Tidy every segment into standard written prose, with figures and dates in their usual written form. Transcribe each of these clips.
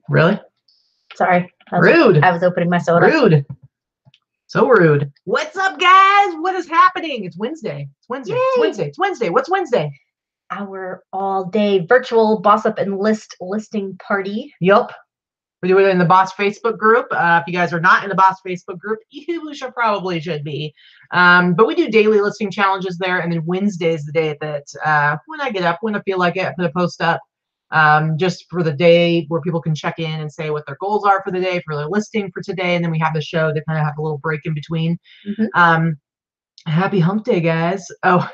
Really? Sorry. Rude. I was opening my soda. Rude. So rude. What's up, guys? What is happening? It's Wednesday. It's Wednesday. Yay. It's Wednesday. It's Wednesday. What's Wednesday? Our all-day virtual Boss Up and List listing party. Yup. We do it in the Boss Facebook group. If you guys are not in the Boss Facebook group, you should be. But we do daily listing challenges there, and then Wednesday is the day that when I get up, when I feel like it, I put a post up just for the day where people can check in and say what their goals are for the day, for their listing for today, and then we have the show to kind of have a little break in between. Happy Hump Day, guys. Oh,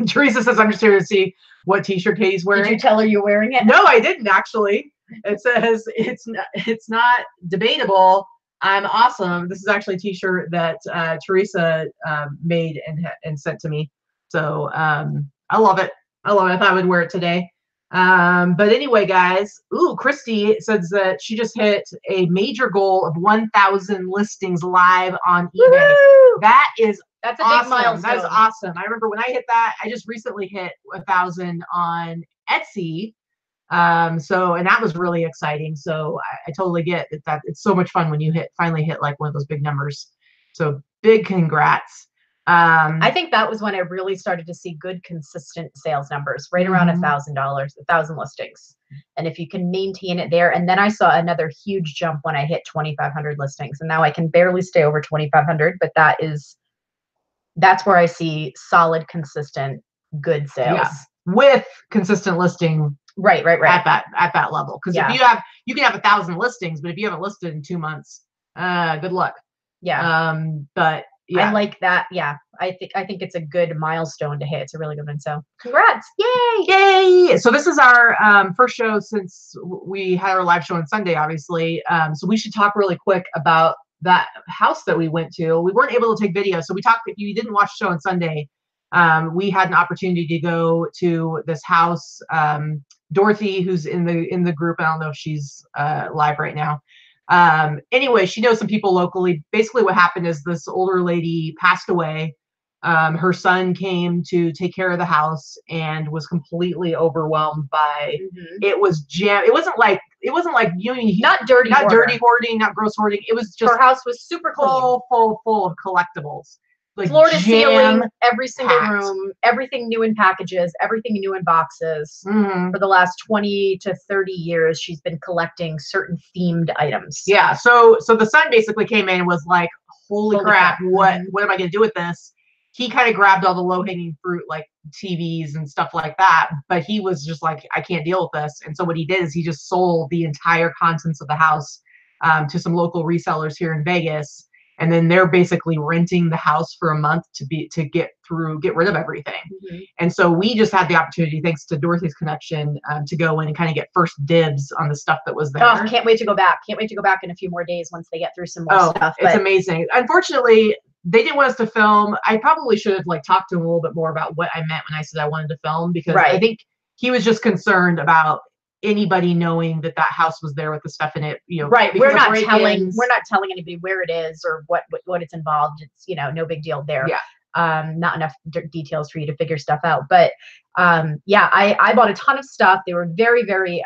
Teresa says, I'm just here to see what t-shirt Katie's wearing. Did you tell her you're wearing it? No, I didn't actually. It says it's not debatable. I'm awesome. This is actually a t-shirt that Teresa made and sent to me. So I love it. I love it. I thought I would wear it today. But anyway, guys, Christy says that she just hit a major goal of 1,000 listings live on eBay. That's a big milestone. That's awesome. I remember when I hit that, I just recently hit 1,000 on Etsy. And that was really exciting. So I totally get that it's so much fun when you finally hit like one of those big numbers. So big congrats. I think that was when I really started to see good, consistent sales numbers, right around $1,000, 1,000 listings. And if you can maintain it there, and then I saw another huge jump when I hit 2,500 listings, and now I can barely stay over 2,500, but that's where I see solid, consistent, good sales. Yeah. With consistent listing. Right. At that level. Because if you can have 1,000 listings, but if you haven't listed in 2 months, good luck. Yeah. But yeah. I like that. Yeah. I think it's a good milestone to hit. It's a really good one. So congrats. Yay. So this is our first show since we had our live show on Sunday, obviously. So we should talk really quick about that house that we went to. We weren't able to take video. So we talked, if you didn't watch the show on Sunday, we had an opportunity to go to this house. Dorothy, who's in the group, I don't know if she's live right now. Anyway, she knows some people locally. Basically what happened is this older lady passed away. Her son came to take care of the house and was completely overwhelmed by it was it wasn't like not dirty hoarding, not gross hoarding. It was just her house was super clean, full of collectibles. Like floor to ceiling, every single room, everything new in packages, everything new in boxes. For the last 20 to 30 years, she's been collecting certain themed items. Yeah. So the son basically came in and was like, holy crap, what am I going to do with this? He kind of grabbed all the low-hanging fruit, like TVs and stuff like that. But he was just like, I can't deal with this. And so what he did is he just sold the entire contents of the house to some local resellers here in Vegas. And then they're basically renting the house for a month to get rid of everything. And so we just had the opportunity, thanks to Dorothy's connection, to go in and kind of get first dibs on the stuff that was there. Oh, can't wait to go back. Can't wait to go back in a few more days once they get through some more stuff. It's amazing. Unfortunately, they didn't want us to film. I probably should have talked to him a little bit more about what I meant when I said I wanted to film, because I think he was just concerned about anybody knowing that house was there with the stuff in it, right. We're not telling anybody where it is or what it's involved. It's, no big deal there. Yeah. Not enough details for you to figure stuff out. But I bought a ton of stuff. They were very, very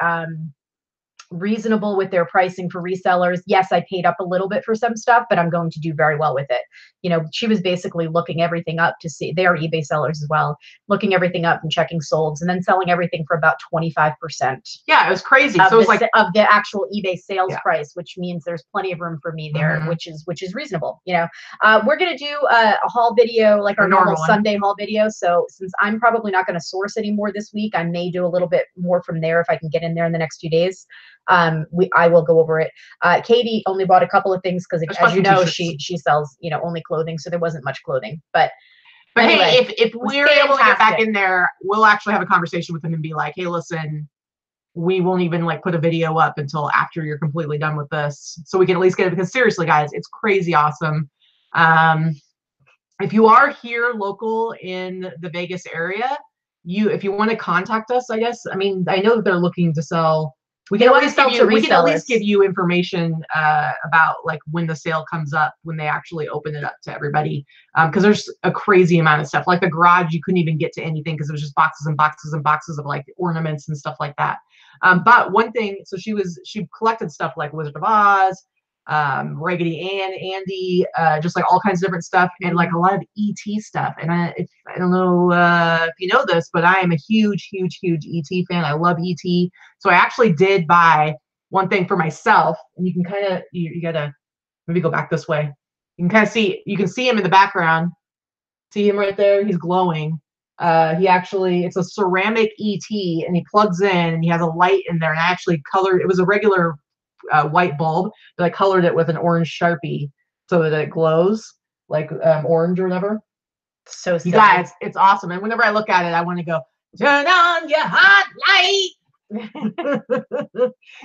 reasonable with their pricing for resellers. Yes, I paid up a little bit for some stuff, but I'm going to do very well with it. She was basically looking everything up to see, they are eBay sellers as well, looking everything up and checking solds and then selling everything for about 25%. Yeah, it was crazy. So it was of the actual eBay sales price, which means there's plenty of room for me there, which is reasonable. We're going to do a haul video, like our normal Sunday haul video. So since I'm probably not going to source anymore this week, I may do a little bit more from there if I can get in there in the next few days. I will go over it. Katie only bought a couple of things because, as you know, she sells only clothing, so there wasn't much clothing. But anyway, hey, if we're able to get back in there, we'll actually have a conversation with him and be like, hey, listen, we won't even put a video up until after you're completely done with this, so we can at least get it. Because seriously, guys, it's crazy awesome. If you are here local in the Vegas area, if you want to contact us, I guess. I mean, I know that they're looking to sell We They can, want at to sell least to give you, we can at least resellers. give you information about like when the sale comes up, when they actually open it up to everybody. Because there's a crazy amount of stuff. Like the garage, you couldn't even get to anything because it was just boxes and boxes and boxes of like ornaments and stuff like that. But one thing, so she collected stuff like Wizard of Oz, Raggedy Ann, Andy, just like all kinds of different stuff, and like a lot of ET stuff. And I don't know if you know this, but I am a huge ET fan. I love ET. So I actually did buy one thing for myself, and you can kind of you gotta maybe go back this way. You can kind of see, you can see him in the background. See him right there? He's glowing. It's a ceramic ET, and he plugs in, and he has a light in there. And I actually colored. It was a regular white bulb, but I colored it with an orange Sharpie so that it glows like orange or whatever. So silly. You guys, it's awesome. And whenever I look at it, I want to go, turn on your hot light.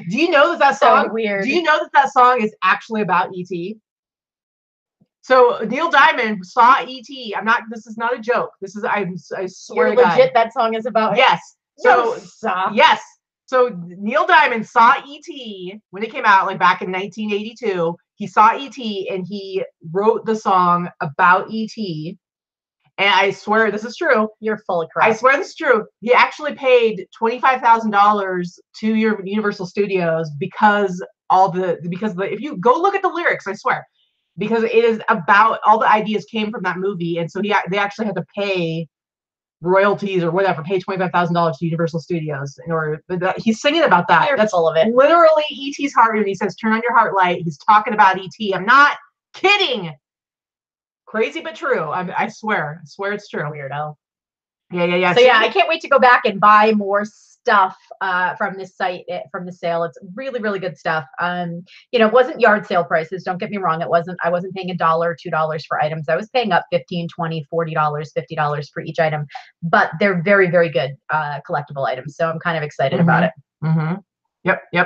Do you know that song? So weird. Do you know that song is actually about ET? So Neil Diamond saw ET. This is not a joke. This is, I swear You're to God. legit, that song is about. Yes. So stop. yes. So Neil Diamond saw ET when it came out, like back in 1982. He saw ET and he wrote the song about ET. And I swear this is true. You're full of crap. I swear this is true. He actually paid $25,000 to Universal Studios because if you go look at the lyrics, I swear, because it is about, all the ideas came from that movie, and so they actually had to pay royalties or whatever, pay $25,000 to Universal Studios in order. But he's singing about that. You're That's full of it. Literally ET's heart, and he says, "Turn on your heart light." He's talking about ET. I'm not kidding. Crazy but true. I swear it's true. Weirdo. Yeah. So yeah, I can't wait to go back and buy more stuff from this site, from the sale. It's really good stuff. It wasn't yard sale prices. Don't get me wrong. I wasn't paying $1, $2 for items. I was paying up $15, $20, $40, $50 for each item, but they're very good collectible items. So I'm kind of excited about it. Yep. Yeah.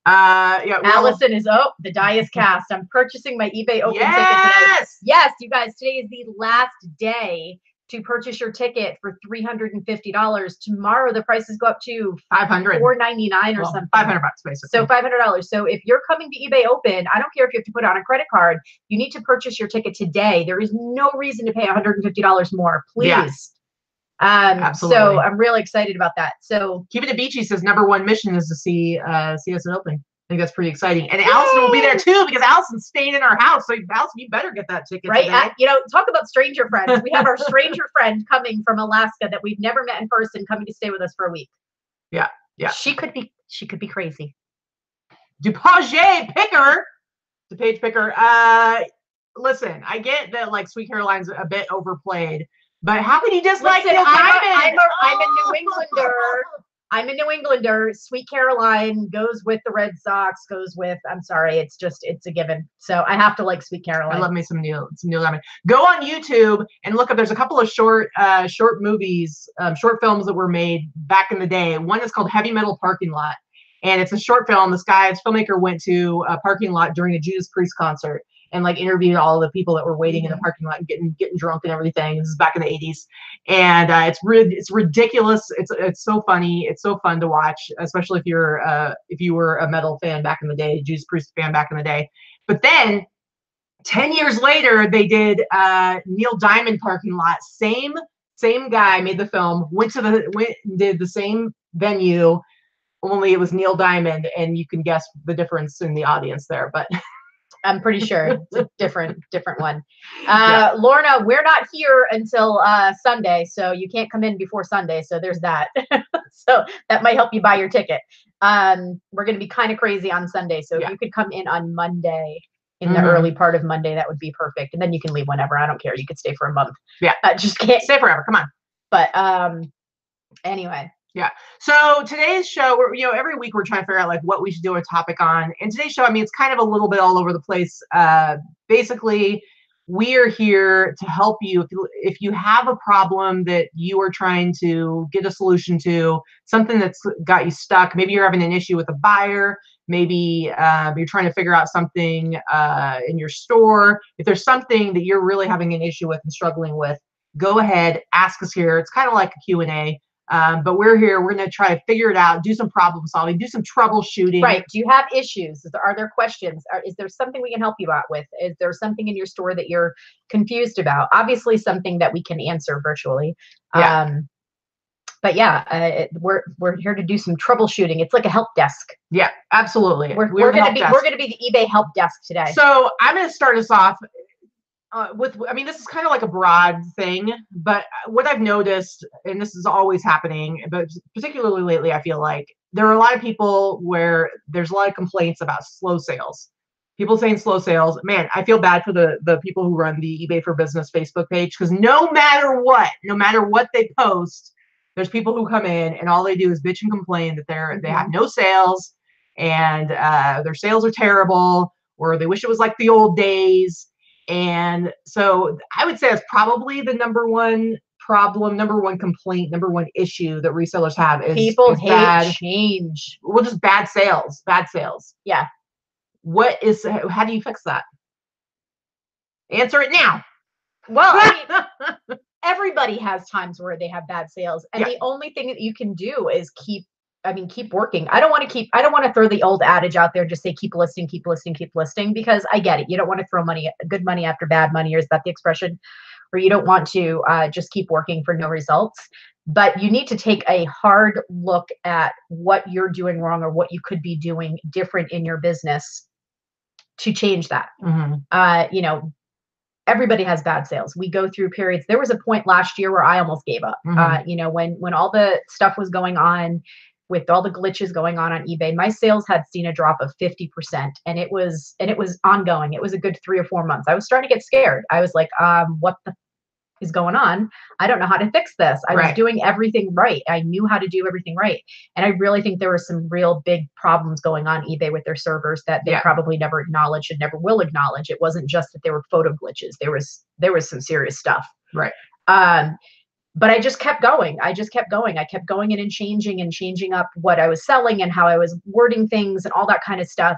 Allison is, the die is cast. I'm purchasing my eBay open ticket today. Yes, you guys, today is the last day to purchase your ticket for $350. Tomorrow the prices go up to $499 or something. $500 basically. So $500. So if you're coming to eBay Open, I don't care if you have to put on a credit card. You need to purchase your ticket today. There is no reason to pay $150 more. Please. Yeah. Absolutely. So I'm really excited about that. So Keep It a Beachy says #1 mission is to see us at open. I think that's pretty exciting. And Allison will be there too, because Allison's staying in our house. So Allison, you better get that ticket. Right. Talk about stranger friends. We have our stranger friend coming from Alaska that we've never met in person, coming to stay with us for a week. Yeah. She could be crazy. DuPage Picker. DuPage Picker. Listen, I get that like Sweet Caroline's a bit overplayed, but how can you dislike Neil Diamond? I'm a New Englander. I'm a New Englander. Sweet Caroline goes with the Red Sox, I'm sorry, it's a given. So I have to like Sweet Caroline. I love me some Neil Diamond. Go on YouTube and look up, there's a couple of short movies, short films that were made back in the day. One is called Heavy Metal Parking Lot. And it's a short film. This filmmaker went to a parking lot during a Judas Priest concert and like interviewed all the people that were waiting in the parking lot and getting drunk and everything. This is back in the 80s. And it's ridiculous. It's so funny. It's so fun to watch, especially if you were a metal fan back in the day, Judas Priest fan back in the day. But then 10 years later, they did Neil Diamond Parking Lot. Same guy made the film, went and did the same venue, only it was Neil Diamond, and you can guess the difference in the audience there. But I'm pretty sure it's a different one. Lorna, we're not here until Sunday, so you can't come in before Sunday. So there's that. So that might help you buy your ticket. We're going to be kind of crazy on Sunday, so if you could come in on Monday, in the early part of Monday, that would be perfect. And then you can leave whenever. I don't care. You could stay for a month. Yeah, just can't stay forever. Come on. But anyway. Yeah. So today's show, every week we're trying to figure out like what we should do a topic on. And today's show, I mean, it's kind of a little bit all over the place. Basically, we are here to help you. If you have a problem that you are trying to get a solution to, something that's got you stuck, maybe you're having an issue with a buyer, maybe you're trying to figure out something in your store. If there's something that you're really having an issue with and struggling with, go ahead, ask us here. It's kind of like a Q&A. But we're here. We're going to try to figure it out, do some problem solving, do some troubleshooting. Right. Do you have issues? Are there questions? Is there something we can help you out with? Is there something in your store that you're confused about? Obviously, something that we can answer virtually. Yeah. But yeah, we're here to do some troubleshooting. It's like a help desk. Yeah, absolutely. We're gonna be the eBay help desk today. So I'm going to start us off with, I mean, this is kind of like a broad thing, but what I've noticed, and this is always happening, but particularly lately, I feel like there are a lot of people where there's a lot of complaints about slow sales. People saying slow sales. Man, I feel bad for the people who run the eBay for Business Facebook page, because no matter what they post, there's people who come in and all they do is bitch and complain that they have no sales and their sales are terrible, or they wish it was like the old days. And so I would say it's probably the number one problem, number one complaint, number one issue that resellers have is people hate change. Well, just bad sales. Yeah. How do you fix that? Answer it now. Well, I mean, everybody has times where they have bad sales. And the only thing that you can do is keep working. I don't want to throw the old adage out there, just say, keep listing, because I get it. You don't want to throw good money after bad money, or is that the expression? Or you don't want to just keep working for no results. But you need to take a hard look at what you're doing wrong or what you could be doing different in your business to change that. Everybody has bad sales. We go through periods. There was a point last year where I almost gave up. When all the stuff was going on, with all the glitches going on eBay, my sales had seen a drop of 50%, and it was ongoing. It was a good 3 or 4 months. I was starting to get scared. I was like, what the is going on? I don't know how to fix this. I was doing everything right. I knew how to do everything right. And I really think there were some real big problems going on eBay with their servers that they probably never acknowledged and never will acknowledge. It wasn't just that there were photo glitches. There was some serious stuff. Right. But I just kept going. I kept going in and changing up what I was selling and how I was wording things and all that kind of stuff.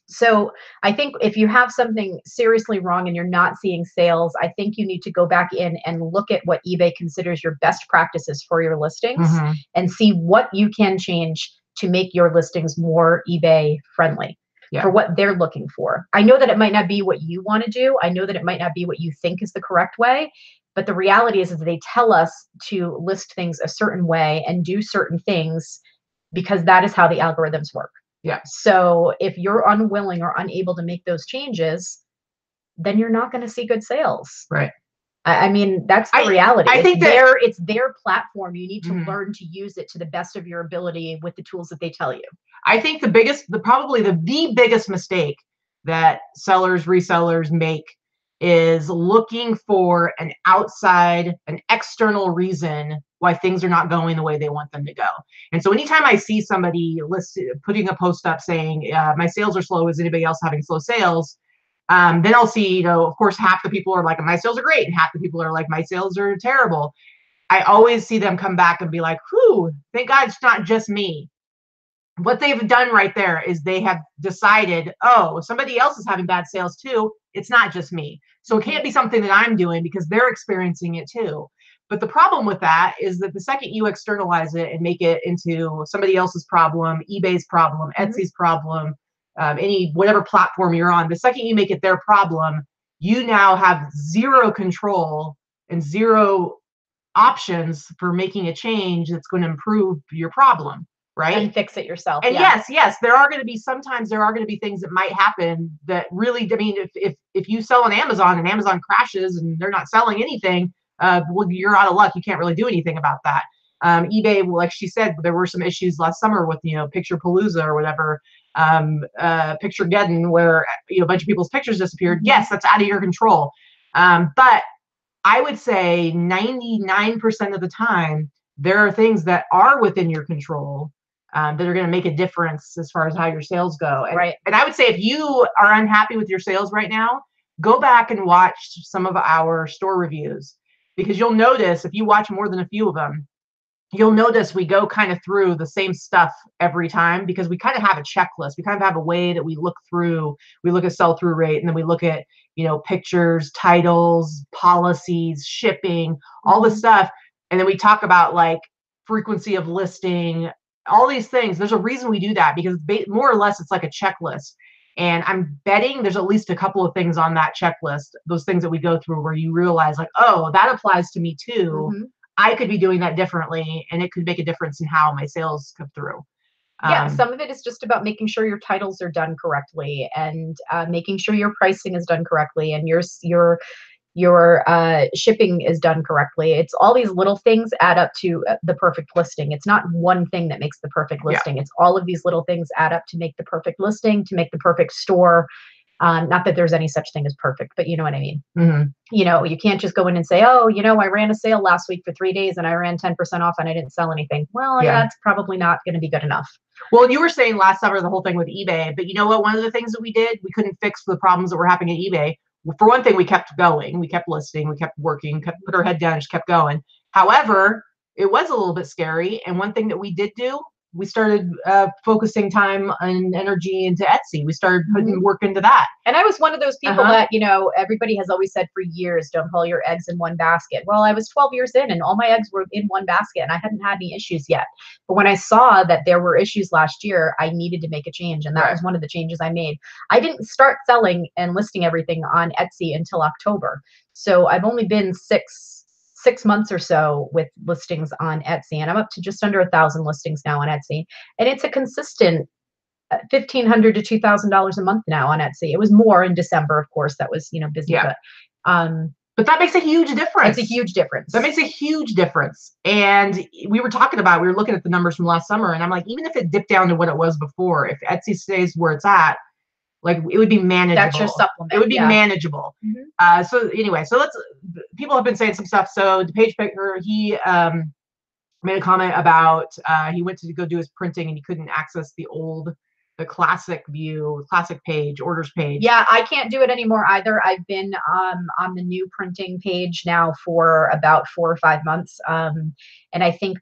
So I think if you have something seriously wrong and you're not seeing sales, I think you need to go back in and look at what eBay considers your best practices for your listings and see what you can change to make your listings more eBay friendly. For what they're looking for. I know that it might not be what you want to do. I know that it might not be what you think is the correct way. But the reality is they tell us to list things a certain way and do certain things because that is how the algorithms work. Yeah. So if you're unwilling or unable to make those changes, then you're not going to see good sales. Right. I mean, that's the reality. I think it's their platform. You need to learn to use it to the best of your ability with the tools that they tell you. I think probably the biggest mistake that sellers, resellers make is looking for an external reason why things are not going the way they want them to go. And so anytime I see somebody putting a post up saying, my sales are slow, is anybody else having slow sales? Then I'll see, of course, half the people are like, my sales are great. And half the people are like, my sales are terrible. I always see them come back and be like, whew, thank God it's not just me. What they've done right there is they have decided, oh, somebody else is having bad sales too. It's not just me. So it can't be something that I'm doing because they're experiencing it too. But the problem with that is that the second you externalize it and make it into somebody else's problem, eBay's problem, Etsy's problem, whatever platform you're on, the second you make it their problem, you now have zero control and zero options for making a change that's going to improve your problem. Right. And fix it yourself. And yes, there are going to be things that might happen that really, I mean, if you sell on Amazon and Amazon crashes and they're not selling anything, well, you're out of luck. You can't really do anything about that. eBay, like she said, there were some issues last summer with, Picture Palooza or whatever, Picture Geddon, where, a bunch of people's pictures disappeared. Yes, that's out of your control. But I would say 99% of the time, there are things that are within your control that are going to make a difference as far as how your sales go. And I would say if you are unhappy with your sales right now, go back and watch some of our store reviews, because you'll notice if you watch more than a few of them, you'll notice we go kind of through the same stuff every time, because we kind of have a checklist. We kind of have a way that we look through. We look at sell-through rate, and then we look at, pictures, titles, policies, shipping, all this stuff. And then we talk about like frequency of listing, all these things. There's a reason we do that, because more or less it's like a checklist. And I'm betting there's at least a couple of things on that checklist, those things that we go through, where you realize like, oh, that applies to me too. I could be doing that differently, and it could make a difference in how my sales come through. Yeah, some of it is just about making sure your titles are done correctly, and making sure your pricing is done correctly, and your shipping is done correctly. It's all these little things add up to the perfect listing. It's not one thing that makes the perfect listing. It's all of these little things add up to make the perfect listing, to make the perfect store. Not that there's any such thing as perfect, but you know what I mean? You know, you can't just go in and say, oh, you know, I ran a sale last week for 3 days and I ran 10% off and I didn't sell anything. Well, yeah, that's probably not going to be good enough. Well, you were saying last summer the whole thing with eBay, but you know what? One of the things that we did, we couldn't fix the problems that were happening at eBay. For one thing, we kept going, we kept listing, we kept working, put our head down and just kept going. However, it was a little bit scary. And one thing that we did do, we started focusing time and energy into Etsy. We started putting work into that. And I was one of those people that, you know, everybody has always said for years, don't haul your eggs in one basket. Well, I was 12 years in and all my eggs were in one basket and I hadn't had any issues yet. But when I saw that there were issues last year, I needed to make a change. And that was one of the changes I made. I didn't start selling and listing everything on Etsy until October. So I've only been six months or so with listings on Etsy, and I'm up to just under 1,000 listings now on Etsy. And it's a consistent $1,500 to $2,000 a month now on Etsy. It was more in December, of course, that was, you know, busy, but that makes a huge difference. It's a huge difference. That makes a huge difference. And we were looking at the numbers from last summer, and I'm like, even if it dipped down to what it was before, if Etsy stays where it's at, like it would be manageable. That's your supplement. It would be manageable. So anyway, so people have been saying some stuff. So the page picker, he made a comment about he went to go do his printing and he couldn't access the classic view, classic page, orders page. Yeah, I can't do it anymore either. I've been on the new printing page now for about 4 or 5 months. And I think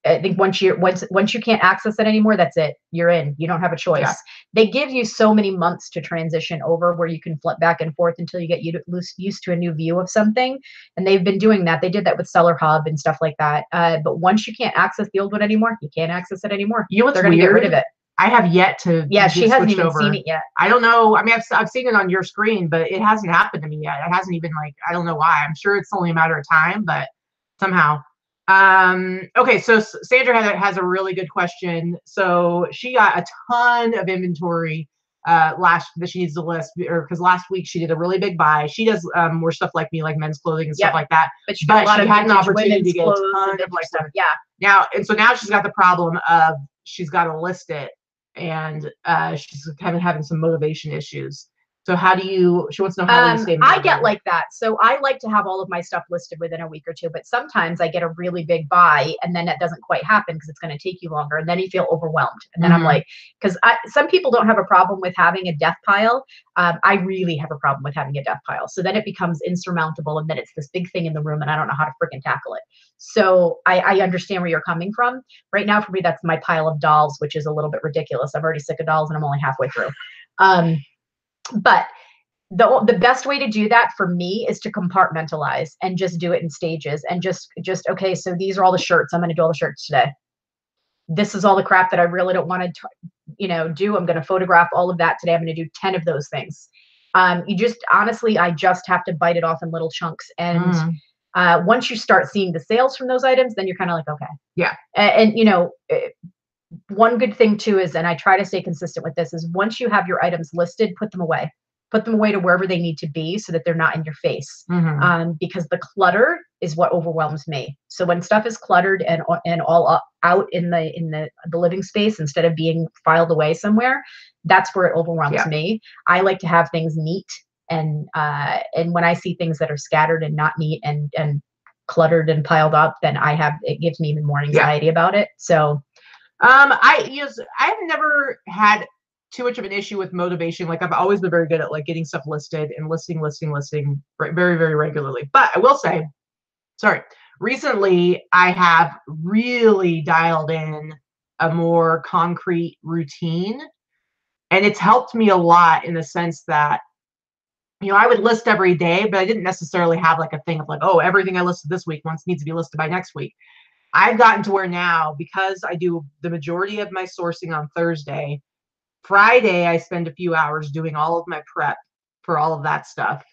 I think once you can't access it anymore, that's it. You're in. You don't have a choice. They give you so many months to transition over where you can flip back and forth until you get used to a new view of something. And they've been doing that. They did that with Seller Hub and stuff like that. But once you can't access the old one anymore, you can't access it anymore. You know what's They're going to get rid of it. I have yet to. Yeah, she hasn't even seen it yet. I don't know. I mean, I've seen it on your screen, but it hasn't happened to me yet. It hasn't even I don't know why. I'm sure it's only a matter of time, but somehow. Okay, so Sandra has a really good question. So she got a ton of inventory that she needs to list, because last week she did a really big buy. She does more stuff like me, like men's clothing and stuff like that. But she had an opportunity to get a ton of stuff. Now she's got the problem of she's got to list it, and she's kind of having some motivation issues. So she wants to know how to stay motivated. I get like that. So I like to have all of my stuff listed within a week or two, but sometimes I get a really big buy and then that doesn't quite happen because it's going to take you longer. And then you feel overwhelmed. And then I'm like, because some people don't have a problem with having a death pile. I really have a problem with having a death pile. So then it becomes insurmountable. And then it's this big thing in the room and I don't know how to freaking tackle it. So I understand where you're coming from. Right now for me, that's my pile of dolls, which is a little bit ridiculous. I'm already sick of dolls and I'm only halfway through. But the best way to do that for me is to compartmentalize and just do it in stages and just okay, so these are all the shirts. I'm going to do all the shirts today. This is all the crap that I really don't want to, do. I'm going to photograph all of that today. I'm going to do 10 of those things. Honestly, I just have to bite it off in little chunks. And once you start seeing the sales from those items, then you're kind of like, okay. Yeah. And one good thing too is, and I try to stay consistent with this, is once you have your items listed, put them away to wherever they need to be so that they're not in your face. Because the clutter is what overwhelms me. So when stuff is cluttered and all out in the living space instead of being filed away somewhere, that's where it overwhelms me. I like to have things neat, and when I see things that are scattered and not neat and cluttered and piled up, then it gives me even more anxiety about it. So I've never had too much of an issue with motivation. Like I've always been very good at getting stuff listed and listing very, very regularly. But I will say, recently I have really dialed in a more concrete routine, and it's helped me a lot in the sense that you know, I would list every day, but I didn't necessarily have like a thing of like, oh, everything I listed this week needs to be listed by next week. I've gotten to where now, because I do the majority of my sourcing on Thursday, Friday, I spend a few hours doing all of my prep for all of that stuff.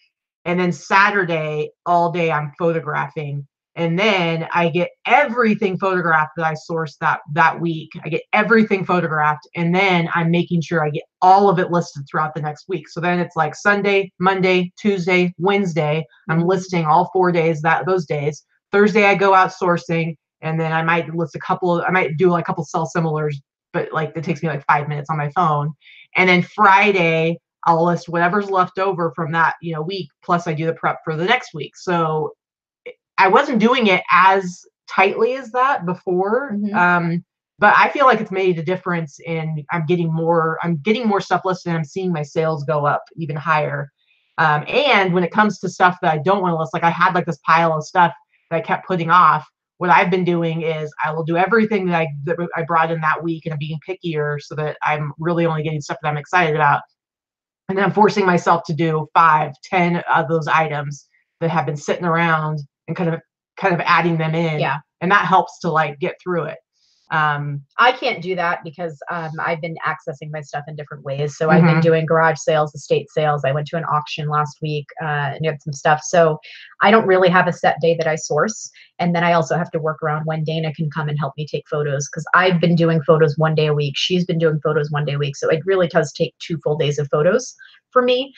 And then Saturday, all day, I'm photographing. And then I get everything photographed that I sourced that week. I get everything photographed. And then I'm making sure I get all of it listed throughout the next week. So then it's like Sunday, Monday, Tuesday, Wednesday. I'm listing all 4 days, those days. Thursday, I go out sourcing. And then I might do like a couple sell similars, but like it takes me like 5 minutes on my phone. And then Friday, I'll list whatever's left over from that, you know, week, plus I do the prep for the next week. So I wasn't doing it as tightly as that before. But I feel like it's made a difference in I'm getting more stuff listed, and I'm seeing my sales go up even higher. And when it comes to stuff that I don't want to list, like I had like this pile of stuff that I kept putting off. What I've been doing is I will do everything that I brought in that week, and I'm being pickier so that I'm really only getting stuff that I'm excited about. And then I'm forcing myself to do 5, 10 of those items that have been sitting around and kind of adding them in. Yeah. And that helps to like get through it. I can't do that because I've been accessing my stuff in different ways. So I've been doing garage sales, estate sales. I went to an auction last week and did some stuff. So I don't really have a set day that I source. And then I also have to work around when Dana can come and help me take photos, because I've been doing photos 1 day a week. She's been doing photos 1 day a week. So it really does take 2 full days of photos for me,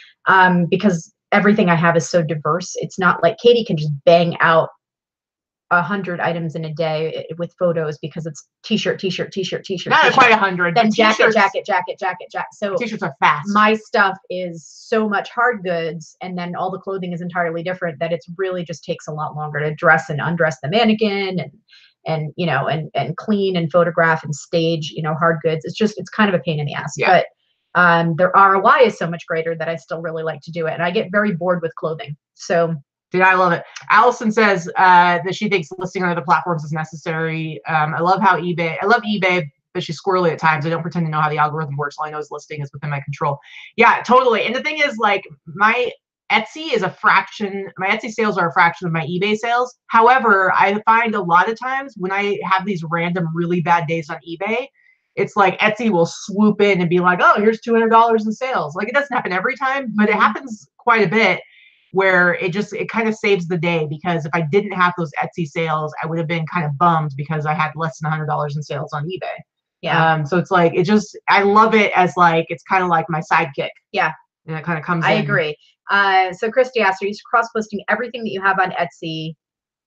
because everything I have is so diverse. It's not like Katie can just bang out 100 items in a day with photos, because it's t-shirt. Not quite 100. Then jacket. So T-shirts are fast. My stuff is so much hard goods, and then all the clothing is entirely different, that it's really just takes a lot longer to dress and undress the mannequin and you know, and clean and photograph and stage, you know, hard goods. It's kind of a pain in the ass. Yeah. But their ROI is so much greater that I still really like to do it. And I get very bored with clothing. So dude, I love it. Allison says that she thinks listing on other platforms is necessary. I love eBay, but she's squirrely at times. I don't pretend to know how the algorithm works. All I know is listing is within my control. Yeah, totally. And the thing is, like, my Etsy sales are a fraction of my eBay sales. However, I find a lot of times when I have these random really bad days on eBay, it's like Etsy will swoop in and be like, oh, here's $200 in sales. Like, it doesn't happen every time, but it happens quite a bit, where it kind of saves the day, because if I didn't have those Etsy sales, I would have been kind of bummed because I had less than $100 in sales on eBay. Yeah. So it's like, I love it as like, it's kind of like my sidekick. Yeah. And it kind of comes in. I in. agree. So Christy asked, are you cross-posting everything that you have on Etsy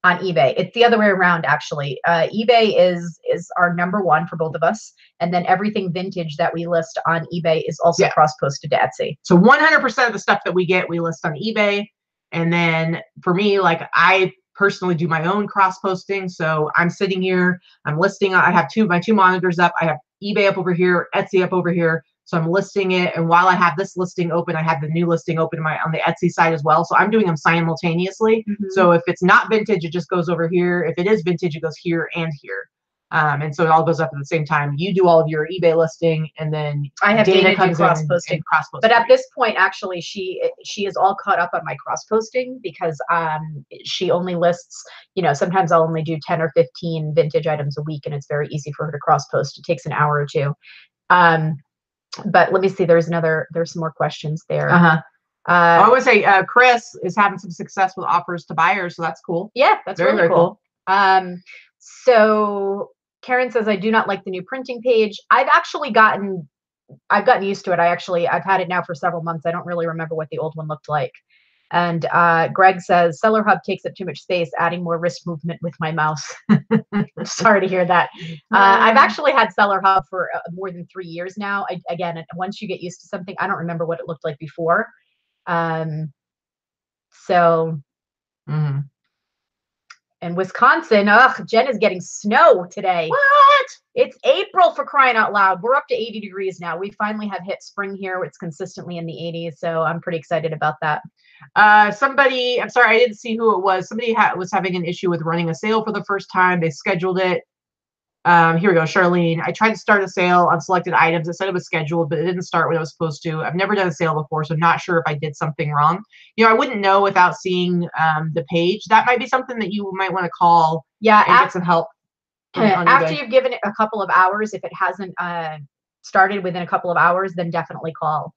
on eBay? It's the other way around, actually. eBay is our #1 for both of us, and then everything vintage that we list on eBay is also cross-posted to Etsy. So 100% of the stuff that we get, we list on eBay. And then for me, like, I personally do my own cross-posting. So I'm sitting here, I'm listing, I have my two monitors up, I have eBay up over here, Etsy up over here. So I'm listing it, and while I have this listing open, I have the new listing open on the Etsy side as well. So I'm doing them simultaneously. So if it's not vintage, it just goes over here. If it is vintage, it goes here and here. And so it all goes up at the same time. You do all of your eBay listing, and then I have Dana do cross-posting. But at this point, actually, she is all caught up on my cross-posting, because she only lists, you know, sometimes I'll only do 10 or 15 vintage items a week, and it's very easy for her to cross-post. It takes an hour or two. But let me see. There's some more questions there. I would say Chris is having some success with offers to buyers, so that's cool. Yeah, that's very, really cool. So Karen says, I do not like the new printing page. I've gotten used to it. I've had it now for several months. I don't really remember what the old one looked like. And Greg says, Seller Hub takes up too much space, adding more wrist movement with my mouse. Sorry to hear that. I've actually had Seller Hub for more than 3 years now. Again, once you get used to something, I don't remember what it looked like before. In Wisconsin, Jen is getting snow today. What? It's April, for crying out loud. We're up to 80 degrees now. We finally have hit spring here. It's consistently in the 80s, so I'm pretty excited about that. Somebody, I'm sorry, I didn't see who it was. Somebody was having an issue with running a sale for the first time. They scheduled it. Here we go, Charlene. I tried to start a sale on selected items. It said it was scheduled, but it didn't start when it was supposed to. I've never done a sale before, so I'm not sure if I did something wrong. You know, I wouldn't know without seeing the page. That might be something that you might want to call and get some help. After you've given it a couple of hours, if it hasn't started within a couple of hours, then definitely call.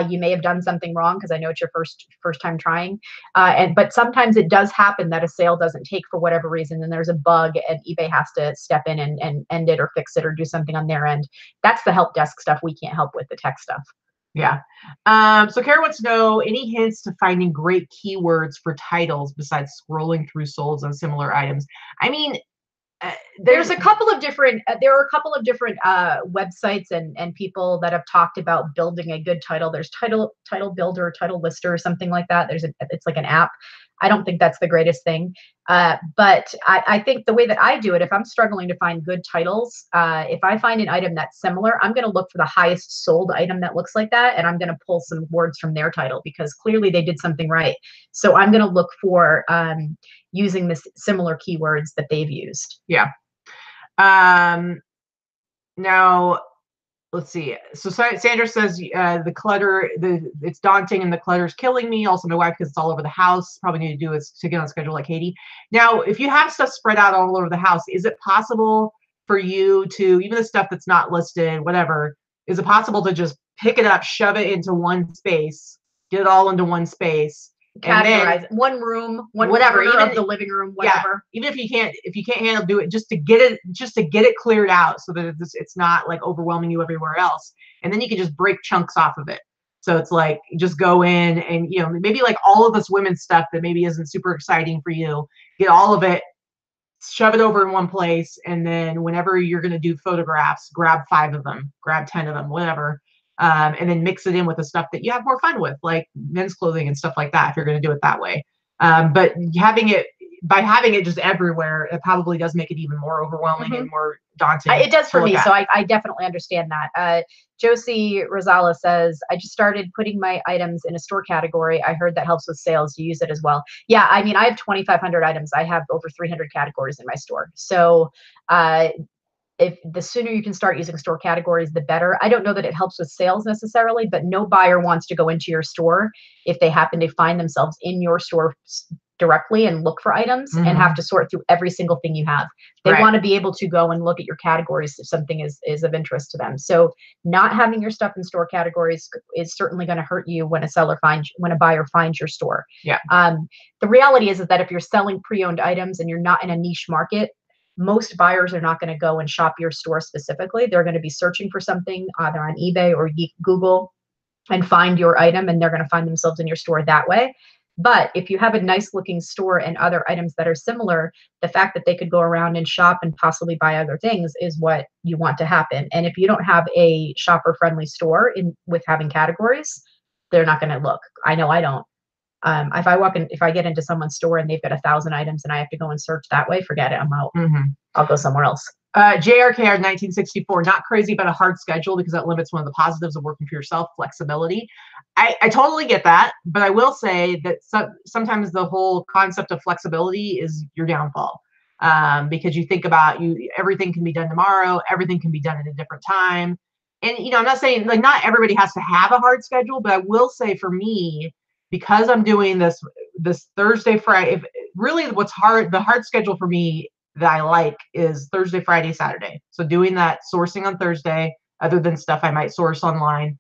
You may have done something wrong, because I know it's your first time trying. But sometimes it does happen that a sale doesn't take for whatever reason, and there's a bug, and eBay has to step in and end it or fix it or do something on their end. That's the help desk stuff. We can't help with the tech stuff. Yeah. So Kara wants to know any hints to finding great keywords for titles besides scrolling through solds on similar items. I mean, there's a couple of different websites and people that have talked about building a good title. There's title builder, title lister, or something like that. It's like an app. I don't think that's the greatest thing. But I think the way that I do it, if I'm struggling to find good titles, if I find an item that's similar, I'm going to look for the highest sold item that looks like that, and I'm going to pull some words from their title, because clearly they did something right. So I'm going to look for using this similar keywords that they've used. Yeah. Now, let's see. So Sandra says the clutter, it's daunting and the clutter is killing me. Also my wife, because it's all over the house. Probably need to do is to get on schedule like Katie. Now, if you have stuff spread out all over the house, is it possible for you to, even the stuff that's not listed, whatever, is it possible to just pick it up, shove it into one space, get it all into one space, categorize one room, whatever, even of the living room, whatever. Yeah, even if you can't handle, do it just to get it cleared out, so that it's not like overwhelming you everywhere else, and then you can just break chunks off of it. So it's like, just go in and, you know, maybe like all of this women's stuff that maybe isn't super exciting for you, get all of it, shove it over in one place, and then whenever you're going to do photographs, grab 5 of them, grab 10 of them, whatever. And then mix it in with the stuff that you have more fun with, like men's clothing and stuff like that, if you're going to do it that way. But having it just everywhere, it probably does make it even more overwhelming and more daunting. It does for me, so I definitely understand that. Josie Rosala says, I just started putting my items in a store category. I heard that helps with sales. Do you use it as well? Yeah, I mean, I have 2,500 items. I have over 300 categories in my store. So if the sooner you can start using store categories, the better. I don't know that it helps with sales necessarily, but no buyer wants to go into your store if they happen to find themselves in your store directly and look for items and have to sort through every single thing you have. They want to be able to go and look at your categories if something is of interest to them. So not having your stuff in store categories is certainly going to hurt you when a buyer finds your store. Yeah. The reality is that if you're selling pre-owned items and you're not in a niche market, most buyers are not going to go and shop your store specifically. They're going to be searching for something either on eBay or Google and find your item, and they're going to find themselves in your store that way. But if you have a nice looking store and other items that are similar, the fact that they could go around and shop and possibly buy other things is what you want to happen. And if you don't have a shopper friendly store with having categories, they're not going to look. I know I don't. If I get into someone's store and they've got 1,000 items and I have to go and search that way, forget it. I'm out. I'll go somewhere else. JRKR 1964, not crazy about a hard schedule because that limits one of the positives of working for yourself, flexibility. I totally get that, but I will say that sometimes the whole concept of flexibility is your downfall, because you think about everything can be done tomorrow, everything can be done at a different time. And, you know, I'm not saying like not everybody has to have a hard schedule, but I will say for me, because I'm doing this Thursday, Friday, really the hard schedule for me that I like is Thursday, Friday, Saturday. So doing that sourcing on Thursday, other than stuff I might source online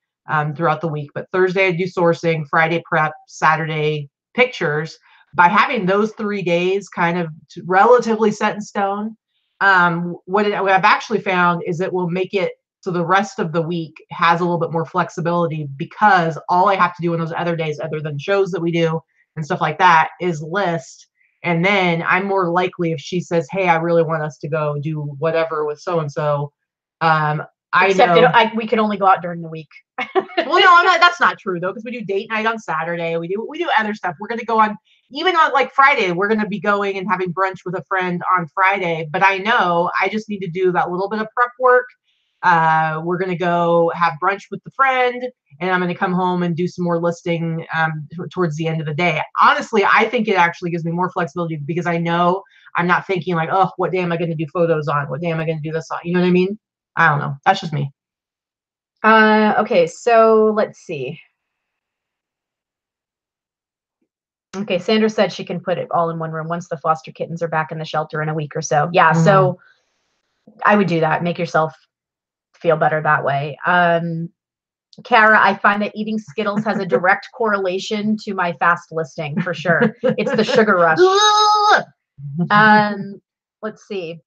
throughout the week. But Thursday I do sourcing, Friday prep, Saturday pictures. By having those 3 days kind of relatively set in stone, what I've actually found is it will make it so the rest of the week has a little bit more flexibility, because all I have to do in those other days, other than shows that we do and stuff like that, is list. And then I'm more likely, if she says, hey, I really want us to go do whatever with so-and-so, we can only go out during the week. Well, no, that's not true though, because we do date night on Saturday. We do other stuff. We're going to go on, even on like Friday, we're going to be going and having brunch with a friend on Friday. But I know I just need to do that little bit of prep work. We're going to go have brunch with the friend, and I'm going to come home and do some more listing towards the end of the day. Honestly, I think it actually gives me more flexibility because I know I'm not thinking like, oh, what day am I going to do photos on? What day am I going to do this on? You know what I mean? I don't know. That's just me. Okay, so let's see. Okay, Sandra said she can put it all in one room once the foster kittens are back in the shelter in a week or so. Yeah, so I would do that. Make yourself feel better that way. Kara, I find that eating Skittles has a direct correlation to my fast listing for sure. It's the sugar rush. Let's see.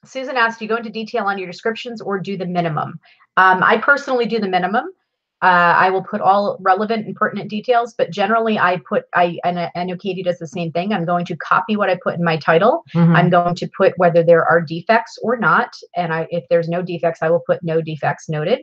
Susan asked, do you go into detail on your descriptions or do the minimum? I personally do the minimum. I will put all relevant and pertinent details, but generally I know Katie does the same thing. I'm going to copy what I put in my title. I'm going to put whether there are defects or not. And if there's no defects, I will put no defects noted.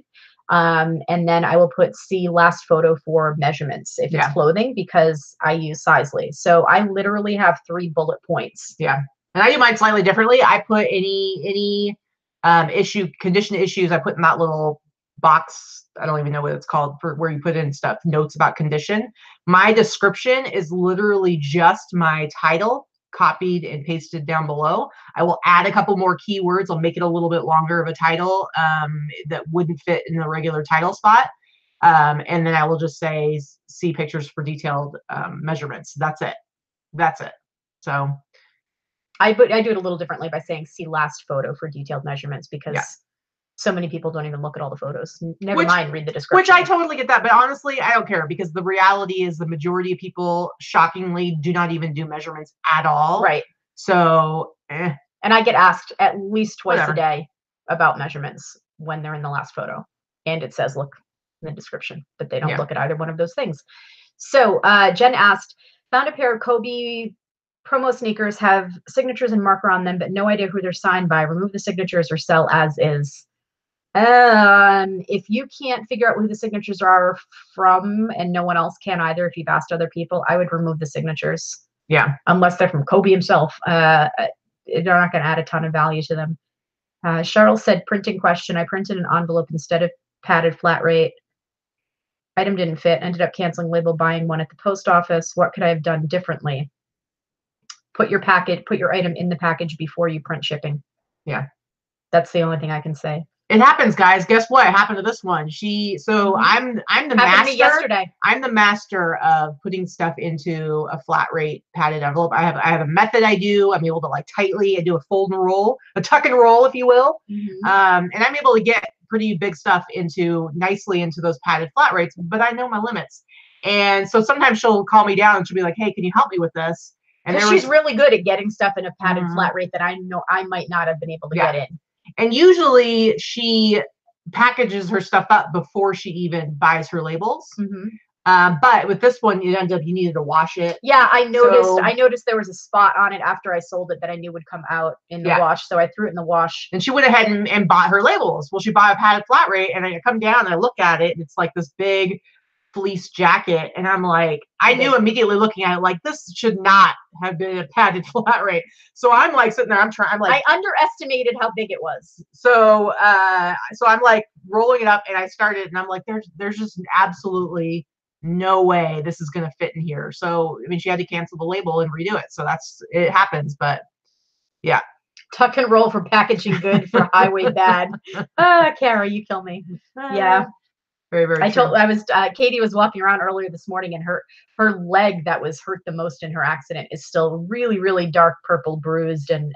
And then I will put see last photo for measurements if it's clothing, because I use Sizely. So I literally have 3 bullet points. Yeah. And I do mine slightly differently. I put any condition issues, I put in that little box. I don't even know what it's called, for where you put in stuff, notes about condition. My description is literally just my title copied and pasted down below. I will add a couple more keywords. I'll make it a little bit longer of a title that wouldn't fit in the regular title spot. And then I will just say, see pictures for detailed measurements. That's it. That's it. So I do it a little differently by saying see last photo for detailed measurements, because so many people don't even look at all the photos. Never mind read the description. Which I totally get that, but honestly, I don't care, because the reality is the majority of people, shockingly, do not even do measurements at all. Right. So, And I get asked at least twice a day about measurements when they're in the last photo. And it says, look in the description, but they don't look at either one of those things. So Jen asked, found a pair of Kobe promo sneakers, have signatures and marker on them, but no idea who they're signed by. Remove the signatures or sell as is. If you can't figure out who the signatures are from, and no one else can either, if you've asked other people, I would remove the signatures. Yeah. Unless they're from Kobe himself. They're not going to add a ton of value to them. Cheryl said, printing question. I printed an envelope instead of padded flat rate. Item didn't fit. Ended up canceling label, buying one at the post office. What could I have done differently? Put your item in the package before you print shipping. Yeah. That's the only thing I can say. It happens, guys. Guess what? It happened to this one. I'm the master. Yesterday. I'm the master of putting stuff into a flat rate padded envelope. I have a method I do. I'm able to tightly. I do a fold and roll, a tuck and roll, if you will. And I'm able to get pretty big stuff nicely into those padded flat rates. But I know my limits, and so sometimes she'll call me down and she'll be like, "Hey, can you help me with this?" And she's really good at getting stuff in a padded flat rate that I know I might not have been able to get in. And usually she packages her stuff up before she even buys her labels. But with this one, you needed to wash it. Yeah, I noticed there was a spot on it after I sold it that I knew would come out in the wash. So I threw it in the wash. And she went ahead and bought her labels. Well, she bought a padded flat rate, and I come down and I look at it, and it's like this big fleece jacket, and I'm like, I knew immediately looking at it, this should not have been a padded flat rate. So I'm sitting there, I underestimated how big it was. So I'm rolling it up, and I started, and I'm like, there's just absolutely no way this is gonna fit in here. So I mean, she had to cancel the label and redo it. So it happens, but yeah. Tuck and roll for packaging good for highway bad. Kara, you kill me. Yeah. Very, very true. Katie was walking around earlier this morning, and her leg that was hurt the most in her accident is still really, really dark purple, bruised, and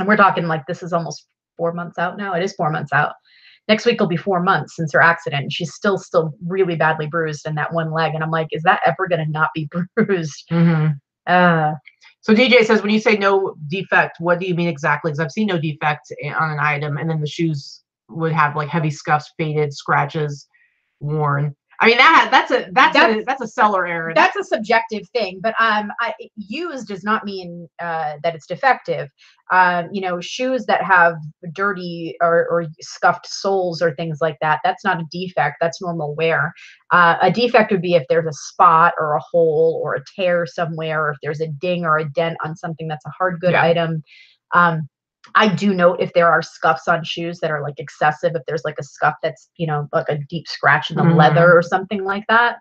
we're talking this is almost 4 months out now. It is 4 months out. Next week will be 4 months since her accident, and she's still really badly bruised in that one leg. And I'm like, is that ever going to not be bruised? So DJ says, when you say no defect, what do you mean exactly? Because I've seen no defect on an item, and then the shoes would have heavy scuffs, faded, scratches, worn. I mean, that's a seller error. That's a subjective thing, but used does not mean that it's defective. Shoes that have dirty or scuffed soles or things like that, that's not a defect. That's normal wear. A defect would be if there's a spot or a hole or a tear somewhere, or if there's a ding or a dent on something that's a hard good item. I do note if there are scuffs on shoes that are excessive, if there's a scuff that's, a deep scratch in the leather or something like that.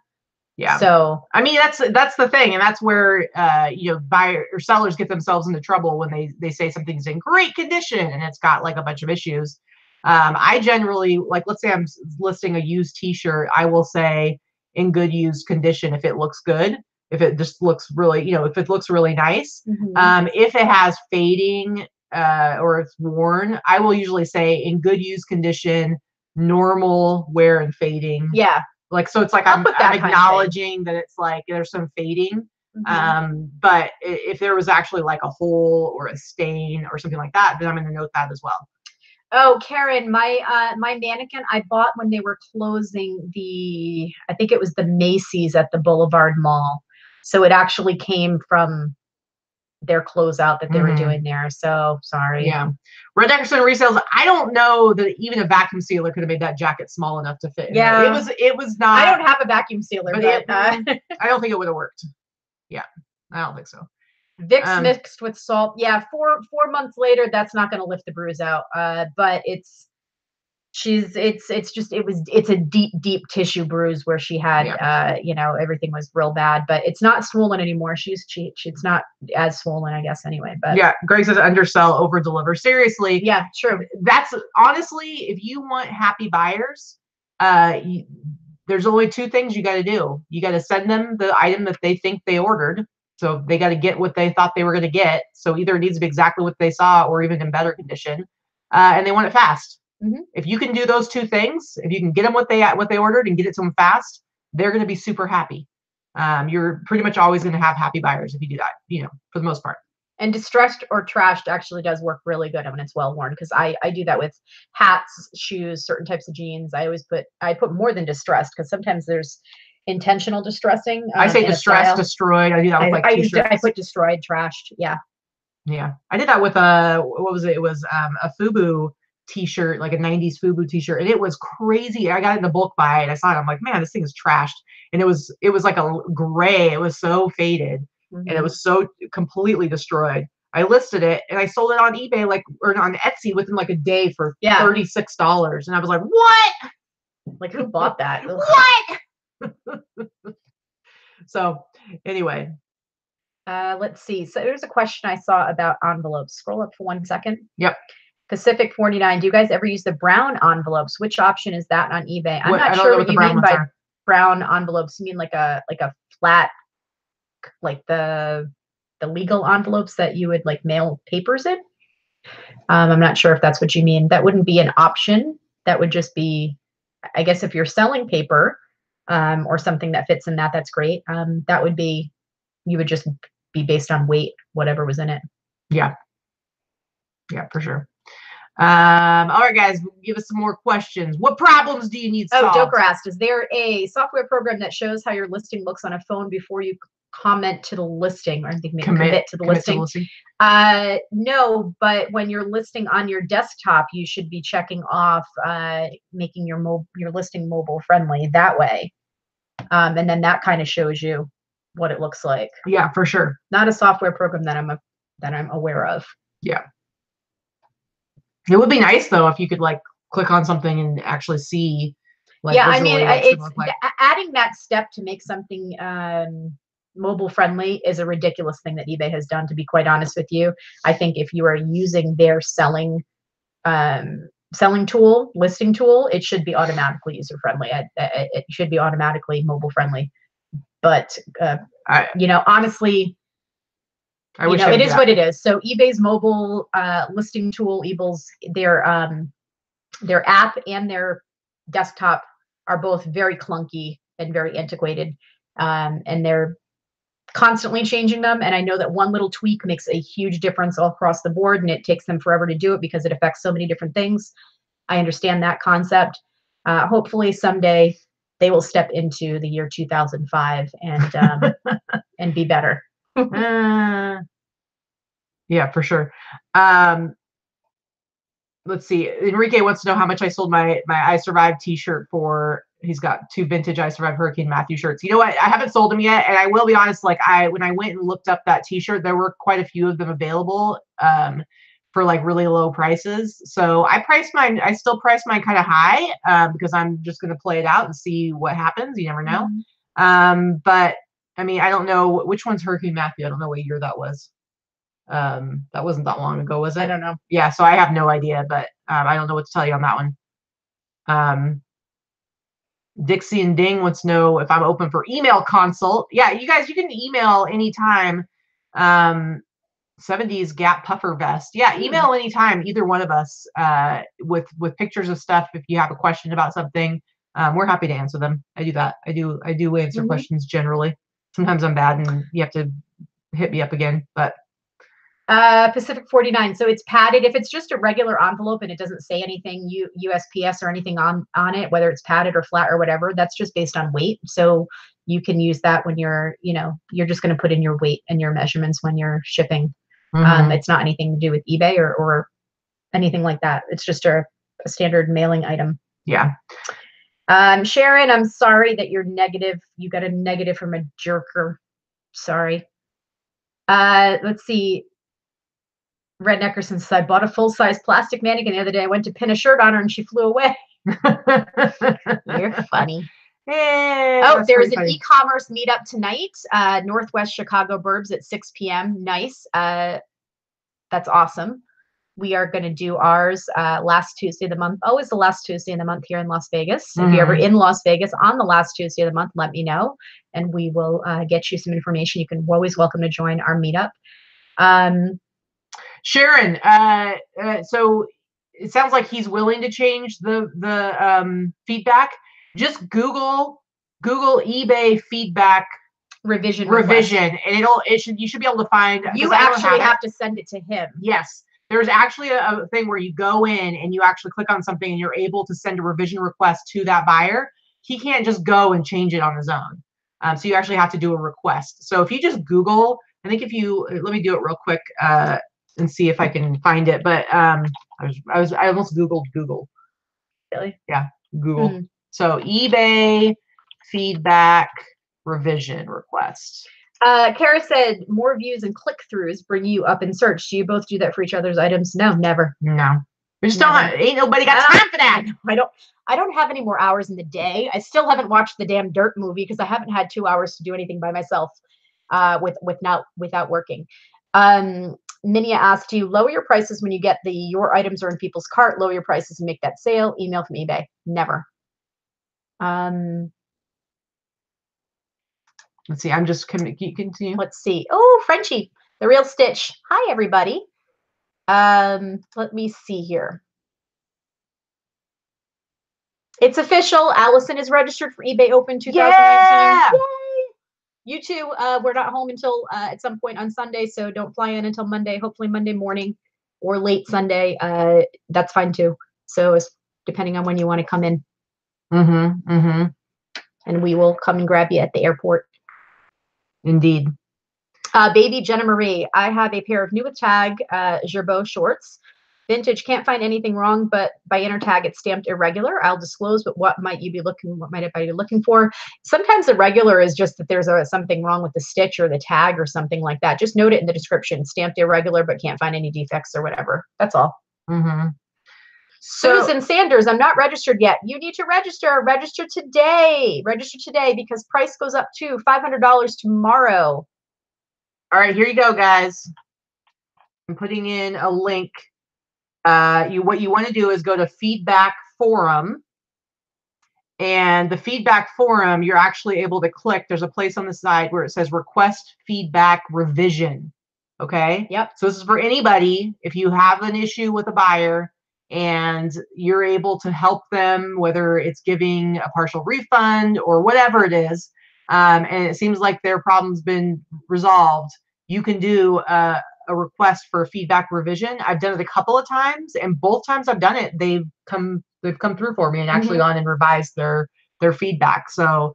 Yeah. So I mean, that's the thing, and that's where you know, buyer or sellers get themselves into trouble when they say something's in great condition and it's got like a bunch of issues. I generally, like, let's say I'm listing a used T-shirt, I will say in good used condition if it looks good, if it just looks really, you know, if it looks really nice. If it has fading or it's worn, I will usually say in good used condition, normal wear and fading. Yeah. Like, so it's like I'm acknowledging that it's like there's some fading. But if there was actually like a hole or a stain or something like that, then I'm going to note that as well. Oh, Karen, my my mannequin I bought when they were closing the, I think it was the Macy's at the Boulevard Mall. So it actually came from their closeout that they were doing there. So sorry. Yeah. Red Dickerson resales. I don't know that even a vacuum sealer could have made that jacket small enough to fit. Yeah. It was not. I don't have a vacuum sealer, but I don't think it would have worked. Yeah. I don't think so. Vicks mixed with salt. Yeah. 4 months later, that's not going to lift the bruise out. But it's a deep tissue bruise where she had, you know, everything was real bad, but it's not swollen anymore. She's not as swollen, I guess, anyway. But yeah, Greg says undersell, over deliver. Seriously. Yeah, true. That's honestly, if you want happy buyers, there's only 2 things you got to do. You got to send them the item that they think they ordered. So they got to get what they thought they were going to get. So either it needs to be exactly what they saw or even in better condition. And they want it fast. If you can do those 2 things, if you can get them what they ordered and get it to them fast, they're going to be super happy. You're pretty much always going to have happy buyers if you do that, you know, for the most part. And distressed or trashed actually does work really good when it's well worn, because I do that with hats, shoes, certain types of jeans. I put more than distressed, because sometimes there's intentional distressing. I say distressed, destroyed. I do that with like t-shirts. I put destroyed, trashed. Yeah. Yeah. I did that with what was it? It was a FUBU t-shirt, like a 90s FUBU t-shirt, and it was crazy. I got it in the bulk buy and I saw it. I'm like, man, this thing is trashed. And it was like a gray. It was so faded. And it was so completely destroyed. I listed it and I sold it on eBay, or on Etsy, within like a day for $36. And I was like, what? Like, who bought that? What? So anyway. Let's see. So there's a question I saw about envelopes. Scroll up for 1 second. Yep. Pacific 49. Do you guys ever use the brown envelopes? Which option is that on eBay? I'm not sure what you mean by brown envelopes. You mean like a flat, like the legal envelopes that you would like mail papers in? I'm not sure if that's what you mean. That wouldn't be an option. That would just be, I guess, if you're selling paper, or something that fits in that, that's great. That would be, you would just be based on weight, whatever was in it. Yeah. Yeah, for sure. All right, guys, give us some more questions. What problems do you need solved? Oh, Joker asked, is there a software program that shows how your listing looks on a phone before you comment to the listing, or I think maybe commit to the listing? No, but when you're listing on your desktop, you should be checking off making your listing mobile friendly that way. And then that kind of shows you what it looks like. Yeah, for sure. Not a software program that I'm aware of. Yeah. It would be nice though if you could like click on something and actually see. Like, yeah, I mean, it's adding that step to make something mobile friendly is a ridiculous thing that eBay has done, to be quite honest with you. I think if you are using their selling tool, listing tool, it should be automatically user friendly. It should be automatically mobile friendly. But you know, honestly, it is what it is. So eBay's mobile listing tool, their app and their desktop are both very clunky and very antiquated, and they're constantly changing them. And I know that one little tweak makes a huge difference all across the board, and it takes them forever to do it because it affects so many different things. I understand that concept. Hopefully someday they will step into the year 2005 and and be better. Yeah, for sure. Let's see. Enrique wants to know how much I sold my I Survived t-shirt for. He's got 2 vintage I Survived Hurricane Matthew shirts. You know what? I haven't sold them yet, and I will be honest. Like when I went and looked up that t-shirt, there were quite a few of them available for like really low prices. So I still price mine kind of high because I'm just gonna play it out and see what happens. You never know. But I mean, I don't know which one's Hurricane Matthew. I don't know what year that was. That wasn't that long ago, was it? I don't know. Yeah, so I have no idea, but I don't know what to tell you on that one. Dixie and Ding wants to know if I'm open for email consult. Yeah, you guys, you can email anytime. 70s Gap puffer vest. Yeah, email anytime, either one of us, with pictures of stuff. If you have a question about something, we're happy to answer them. I do that. I do answer questions generally. Sometimes I'm bad and you have to hit me up again, but Pacific 49. So it's padded. If it's just a regular envelope and it doesn't say anything USPS or anything on it, whether it's padded or flat or whatever, that's just based on weight. So you can use that when you're, you're just going to put in your weight and your measurements when you're shipping. It's not anything to do with eBay or anything like that. It's just a standard mailing item. Yeah. Sharon, I'm sorry that you're negative. You got a negative from a jerker. Sorry. Let's see. Red Neckerson says, I bought a full-size plastic mannequin the other day. I went to pin a shirt on her and she flew away. You're funny. Hey, oh, there's an e-commerce meetup tonight, Northwest Chicago Burbs at 6 p.m. Nice. That's awesome. We are going to do ours last Tuesday of the month. Always the last Tuesday of the month here in Las Vegas. If you're ever in Las Vegas on the last Tuesday of the month, let me know, and we will get you some information. You can always welcome to join our meetup. Sharon, so it sounds like he's willing to change the feedback. Just Google eBay feedback revision, and you should be able to find. You actually have to send it to him. Yes, there's actually a thing where you go in and you actually click on something and you're able to send a revision request to that buyer. He can't just go and change it on his own. So you actually have to do a request. So if you just Google, I think if you let me do it real quick. And see if I can find it, but I almost Googled Google. Really? Yeah, Google. So eBay feedback revision request. Kara said more views and click-throughs bring you up in search. Do you both do that for each other's items? No, never. No, we just don't. Ain't nobody got time for that. I don't have any more hours in the day. I still haven't watched the damn Dirt movie because I haven't had 2 hours to do anything by myself without working. Minia asked, do you lower your prices when you get your items are in people's cart, lower your prices and make that sale? Email from eBay. Never. Let's see. I'm just continue. Let's see. Oh, Frenchie, the real Stitch. Hi, everybody. Let me see here. It's official. Allison is registered for eBay Open 2019. Yeah! Yay! You two, we're not home until at some point on Sunday, so don't fly in until Monday, hopefully Monday morning or late Sunday. That's fine too. So it's depending on when you want to come in. And we will come and grab you at the airport. Indeed. Baby Jenna Marie, I have a pair of new with tag Gerbeau shorts. Vintage, can't find anything wrong, but by inner tag it's stamped irregular. I'll disclose, but what might I be looking for? Sometimes irregular is just that there's something wrong with the stitch or the tag or something like that. Just note it in the description, stamped irregular, but can't find any defects or whatever. That's all. Susan Sanders, I'm not registered yet. You need to register. Register today. Register today because price goes up to $500 tomorrow. All right, here you go, guys. I'm putting in a link. What you want to do is go to feedback forum, and the feedback forum, you're actually able to click. There's a place on the side where it says request feedback revision. Okay. Yep. So this is for anybody. If you have an issue with a buyer and you're able to help them, whether it's giving a partial refund or whatever it is, and it seems like their problem's been resolved, you can do a request for a feedback revision. I've done it a couple of times, and both times I've done it, they've come through for me and actually gone and revised their feedback. So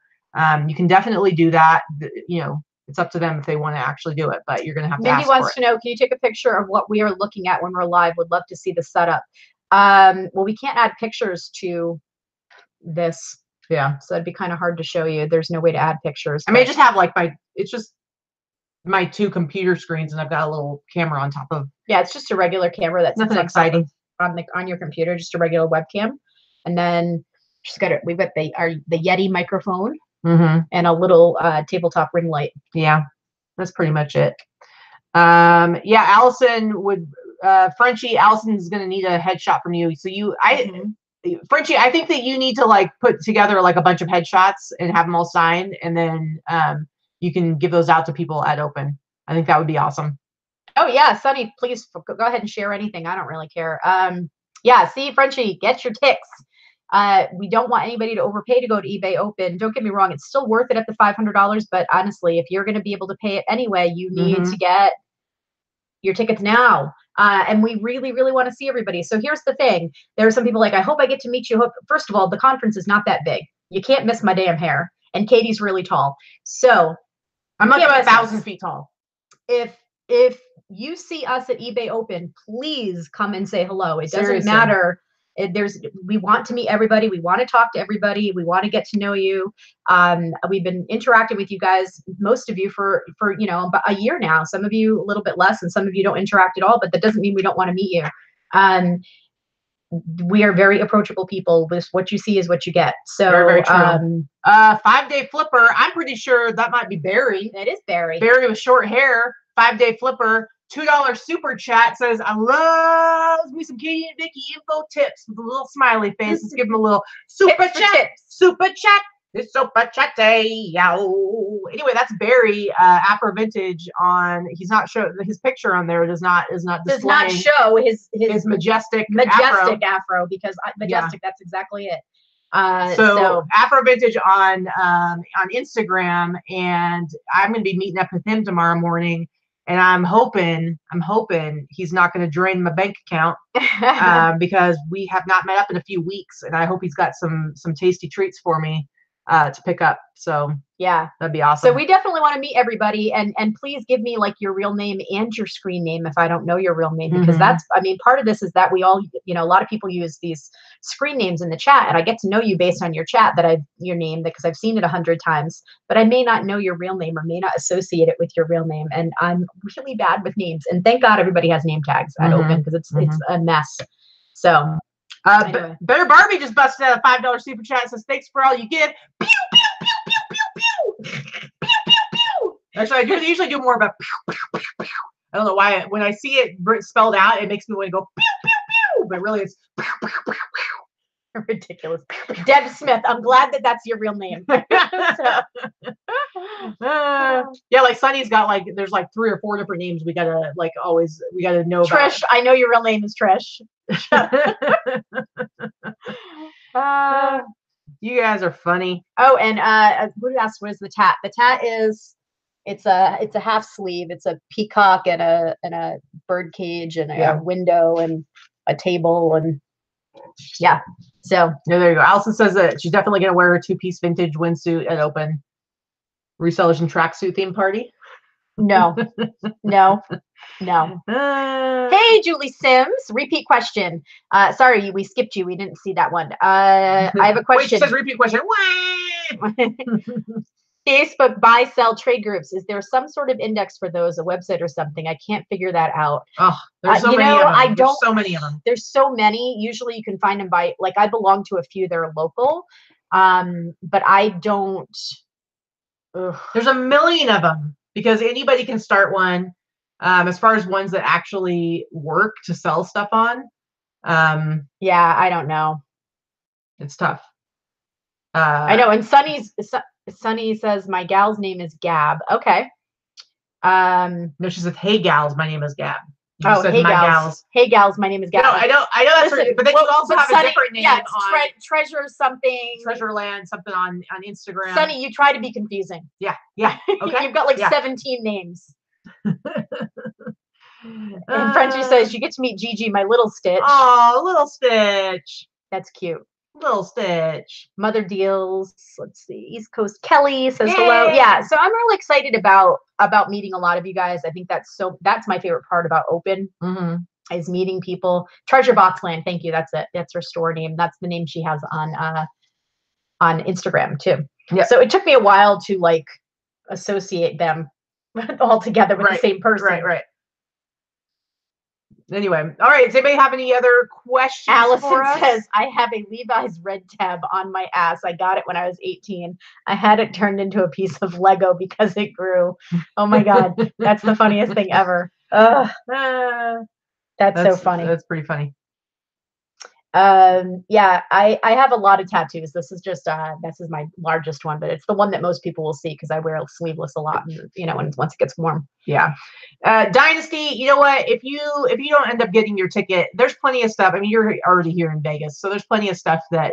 you can definitely do that. It's up to them if they want to actually do it, but you're going to have to ask for it. Mindy wants to know, can you take a picture of what we are looking at when we're live? Would love to see the setup. Well, we can't add pictures to this. Yeah. So it'd be kind of hard to show you. There's no way to add pictures. I mean, I just have it's just my 2 computer screens, and I've got a little camera on top of. Yeah, it's just a regular camera that's nothing exciting on your computer, just a regular webcam. And then we've got the Yeti microphone. and a little tabletop ring light. Yeah, that's pretty much it. Yeah, Allison would, Frenchie, Allison's going to need a headshot from you. So Frenchie, I think that you need to like put together like a bunch of headshots and have them all signed, and then you can give those out to people at Open. I think that would be awesome. Oh yeah, Sunny, please go ahead and share anything. I don't really care. Yeah, see, Frenchie, get your ticks. We don't want anybody to overpay to go to eBay Open. Don't get me wrong, it's still worth it at the $500, but honestly, if you're going to be able to pay it anyway, you need to get your tickets now. And we really, really want to see everybody. So here's the thing. There are some people like, I hope I get to meet you. First of all, the conference is not that big. You can't miss my damn hair. And Katie's really tall. So I'm not 1,000 feet tall. If you see us at eBay Open, please come and say hello. It doesn't Seriously. matter. We want to meet everybody. We want to talk to everybody. We want to get to know you. We've been interacting with you guys, most of you for about a year now. Some of you a little bit less, and some of you don't interact at all. But that doesn't mean we don't want to meet you. We are very approachable people. What you see is what you get. So very, very true. 5-day flipper. I'm pretty sure that might be Barry. It is Barry. Barry with short hair. 5-day flipper. $2 super chat says, I love me some Katie and Vicky info tips with a little smiley face. Let's give him a little super chat. Super chat. It's super chat day. Yo. Anyway, that's Barry, Afro Vintage on. He's not showing his picture on there. Does not show his majestic afro because majestic. Yeah. That's exactly it. So Afro Vintage on Instagram, and I'm going to be meeting up with him tomorrow morning. And I'm hoping he's not going to drain my bank account because we have not met up in a few weeks, and I hope he's got some tasty treats for me to pick up. So yeah, that'd be awesome. So we definitely want to meet everybody, and please give me like your real name and your screen name if I don't know your real name, because part of this is that we all, a lot of people use these screen names in the chat, and I get to know you based on your chat your name, because I've seen it 100 times, but I may not know your real name or may not associate it with your real name, and I'm really bad with names. And thank God everybody has name tags at Open, because it's a mess. So. Anyway. Better Barbie just busted out a $5 super chat and says, thanks for all you give. Pew, pew, pew, pew, pew, pew. Pew, pew, pew. Actually, I usually do more of a pew, pew, pew, pew. I don't know why. When I see it spelled out, it makes me want to go pew, pew, pew. But really, it's pew, pew, pew, pew. Ridiculous. Deb Smith, I'm glad that that's your real name. Yeah, like Sunny's got there's 3 or 4 different names we gotta know about. Trish, I know your real name is Trish. You guys are funny. Oh, and who asked what is the tat? The tat is it's a half sleeve. It's a peacock and a bird cage and a window and a table, and yeah. So there you go. Allison says that she's definitely gonna wear her 2-piece vintage windsuit at Open. Resellers and tracksuit theme party. No. Hey, Julie Sims, repeat question. Sorry, we skipped you. We didn't see that one. I have a question. Wait, it says repeat question. Facebook buy, sell, trade groups. Is there some sort of index for those, a website or something? I can't figure that out. Oh, there's so many of them. There's so many of them. There's so many. Usually you can find them by, I belong to a few that are local, but I don't. There's a million of them because anybody can start one. As far as ones that actually work to sell stuff on. Yeah, I don't know. It's tough. I know. And Sunny says my gal's name is Gab. Okay. No, she says, hey gals, my name is Gab. Hey gals. Hey gals, my name is Gab. No, I know that's right, but then you also have a different name on Treasure something. Treasureland, something on Instagram. Sunny, you try to be confusing. Yeah. Okay. You've got 17 names. And Frenchie says you get to meet Gigi, my little Stitch. Oh, little Stitch. That's cute. Little Stitch. Mother Deals. Let's see. East Coast Kelly says hello. Yeah. So I'm really excited about meeting a lot of you guys. I think that's my favorite part about Open is meeting people. Treasure Boxland. Thank you. That's it. That's her store name. That's the name she has on Instagram too. Yeah. So it took me a while to associate them all together with the same person. Right. Anyway, all right. Does anybody have any other questions for us? Allison says, I have a Levi's red tab on my ass. I got it when I was 18. I had it turned into a piece of Lego because it grew. Oh my God. That's the funniest thing ever. Ugh. That's so funny. That's pretty funny. Yeah, I have a lot of tattoos. This is just this is my largest one, but it's the one that most people will see because I wear sleeveless a lot, and, you know, once it gets warm. Yeah. Dynasty, you know what? If you don't end up getting your ticket, there's plenty of stuff. I mean, you're already here in Vegas, so there's plenty of stuff that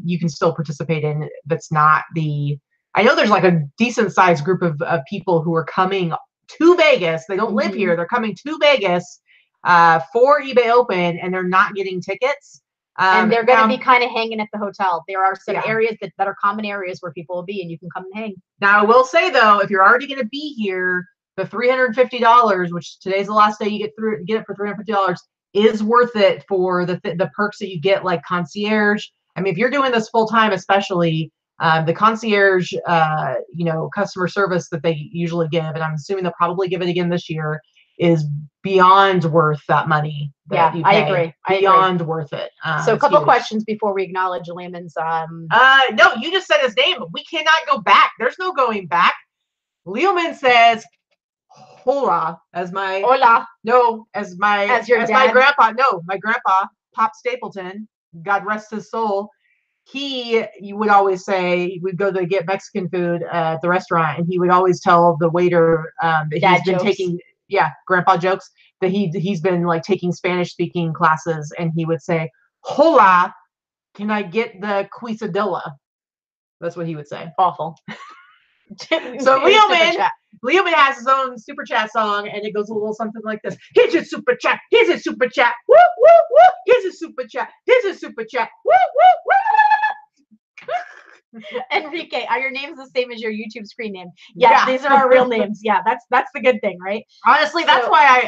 you can still participate in. That's not the. I know there's like a decent sized group of people who are coming to Vegas. They don't live here. They're coming to Vegas for eBay Open, and they're not getting tickets. And they're going to be kind of hanging at the hotel. There are some areas that are common areas where people will be, and you can come and hang. Now, I will say, though, if you're already going to be here, the $350, which today's the last day you get it for $350, is worth it for the perks that you get, like concierge. I mean, if you're doing this full time, especially the concierge, you know, customer service that they usually give, and I'm assuming they'll probably give it again this year, is beyond worth that money. Yeah, you pay. I agree. Beyond worth it. So a couple questions before we acknowledge Lehman's. No, you just said his name. We cannot go back. There's no going back. Leoman says, "Hola," as my your dad? My grandpa. No, my grandpa, Pop Stapleton. God rest his soul. You would always say, we'd go to get Mexican food at the restaurant, and he would always tell the waiter that he's been taking. Yeah, grandpa jokes, that he's been like taking Spanish speaking classes, and he would say, "Hola, can I get the quesadilla?" That's what he would say. Awful. So Leoman has his own super chat song, and it goes a little something like this: "Here's your super chat. Here's a super chat. Woo woo woo. Here's a super chat. Here's a super chat. Woo woo woo." Enrique, are your names the same as your YouTube screen name? Yeah, these are our real names. Yeah, that's the good thing, right? Honestly, that's why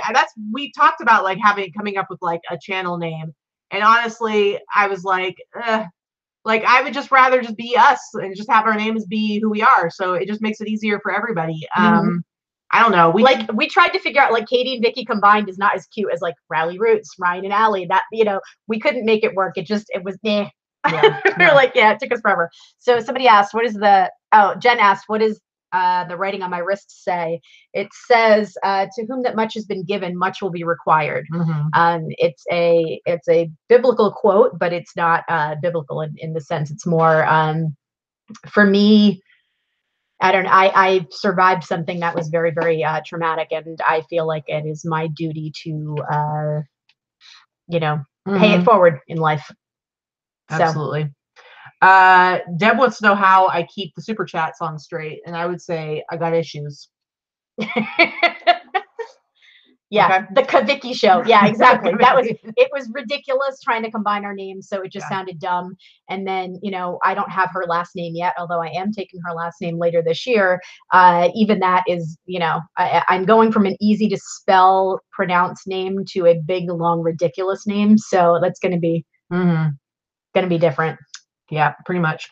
we talked about like coming up with like a channel name, and honestly, I was like I would just rather just be us and just have our names be who we are, so it just makes it easier for everybody. I don't know. We tried to figure out, like, Katie and Vicky combined is not as cute as like Rally Roots, Ryan and Allie. That, you know, we couldn't make it work. It was eh. We're like, it took us forever. So somebody asked, Jen asked, what is the writing on my wrist say? It says, to whom that much has been given, much will be required. It's a biblical quote, but it's not biblical in the sense. It's more, for me, I survived something that was very, very traumatic, and I feel like it is my duty to, pay it forward in life. Absolutely. Deb wants to know how I keep the super chat song straight, and I would say I got issues. Yeah, okay. The Kavicki show. Yeah, exactly. It was ridiculous trying to combine our names, so it just sounded dumb. And then, I don't have her last name yet, although I am taking her last name later this year. Even that is, I'm going from an easy to spell, pronounce name to a big, long, ridiculous name. So that's going to be different. Yeah, pretty much.